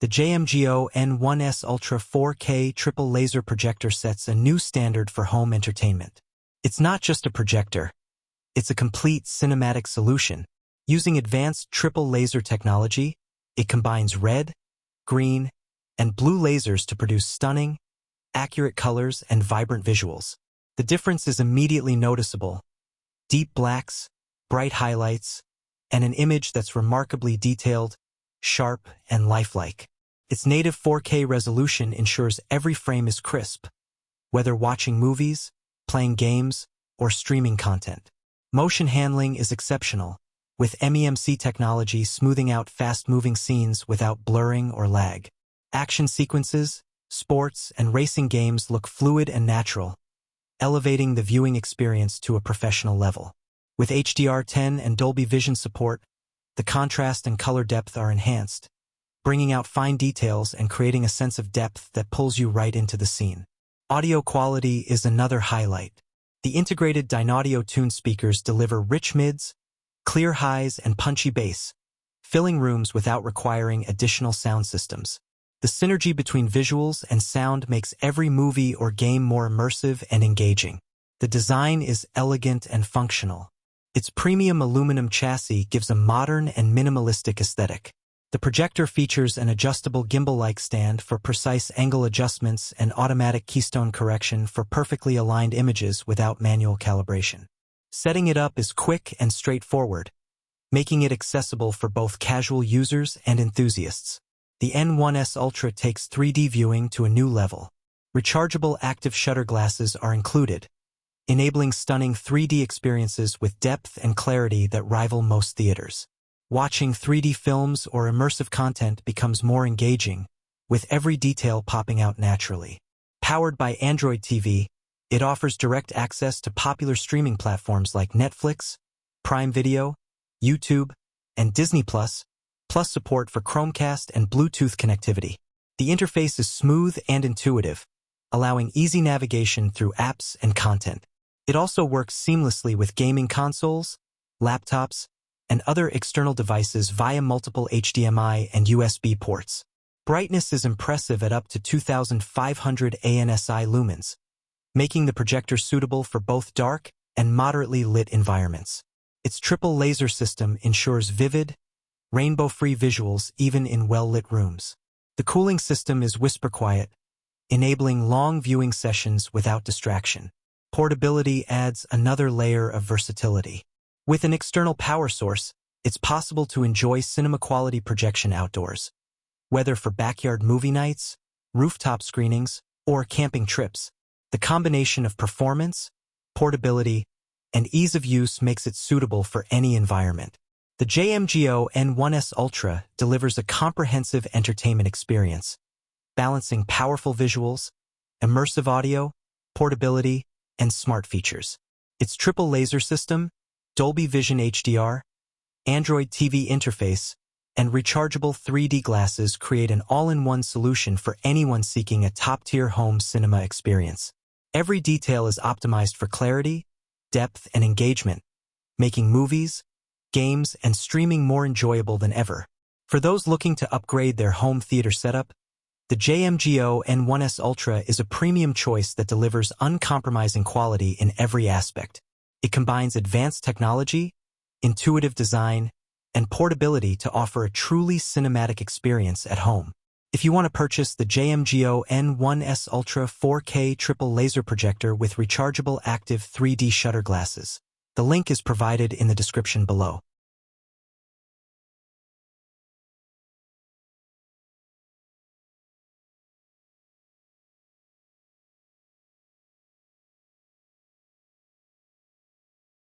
The JMGO N1S Ultra 4K Triple Laser Projector sets a new standard for home entertainment. It's not just a projector. It's a complete cinematic solution. Using advanced triple laser technology, it combines red, green, and blue lasers to produce stunning, accurate colors and vibrant visuals. The difference is immediately noticeable. Deep blacks, bright highlights, and an image that's remarkably detailed, sharp, and lifelike. Its native 4K resolution ensures every frame is crisp, whether watching movies, playing games, or streaming content. Motion handling is exceptional, with MEMC technology smoothing out fast-moving scenes without blurring or lag. Action sequences, sports, and racing games look fluid and natural, elevating the viewing experience to a professional level. With HDR10 and Dolby Vision support, the contrast and color depth are enhanced, bringing out fine details and creating a sense of depth that pulls you right into the scene. Audio quality is another highlight. The integrated Dynaudio tune speakers deliver rich mids, clear highs, and punchy bass, filling rooms without requiring additional sound systems. The synergy between visuals and sound makes every movie or game more immersive and engaging. The design is elegant and functional. Its premium aluminum chassis gives a modern and minimalistic aesthetic. The projector features an adjustable gimbal-like stand for precise angle adjustments and automatic keystone correction for perfectly aligned images without manual calibration. Setting it up is quick and straightforward, making it accessible for both casual users and enthusiasts. The N1S Ultra takes 3D viewing to a new level. Rechargeable active shutter glasses are included, enabling stunning 3D experiences with depth and clarity that rival most theaters. Watching 3D films or immersive content becomes more engaging, with every detail popping out naturally. Powered by Android TV, it offers direct access to popular streaming platforms like Netflix, Prime Video, YouTube, and Disney+, plus support for Chromecast and Bluetooth connectivity. The interface is smooth and intuitive, allowing easy navigation through apps and content. It also works seamlessly with gaming consoles, laptops, and other external devices via multiple HDMI and USB ports. Brightness is impressive at up to 2,500 ANSI lumens, making the projector suitable for both dark and moderately lit environments. Its triple laser system ensures vivid, rainbow-free visuals even in well-lit rooms. The cooling system is whisper-quiet, enabling long viewing sessions without distraction. Portability adds another layer of versatility. With an external power source, it's possible to enjoy cinema-quality projection outdoors. Whether for backyard movie nights, rooftop screenings, or camping trips, the combination of performance, portability, and ease of use makes it suitable for any environment. The JMGO N1S Ultra delivers a comprehensive entertainment experience, balancing powerful visuals, immersive audio, portability, and smart features. Its triple laser system, Dolby Vision HDR, Android TV interface, and rechargeable 3D glasses create an all-in-one solution for anyone seeking a top-tier home cinema experience. Every detail is optimized for clarity, depth, and engagement, making movies, games, and streaming more enjoyable than ever. For those looking to upgrade their home theater setup, the JMGO N1S Ultra is a premium choice that delivers uncompromising quality in every aspect. It combines advanced technology, intuitive design, and portability to offer a truly cinematic experience at home. If you want to purchase the JMGO N1S Ultra 4K Triple Laser Projector with rechargeable active 3D shutter glasses, the link is provided in the description below.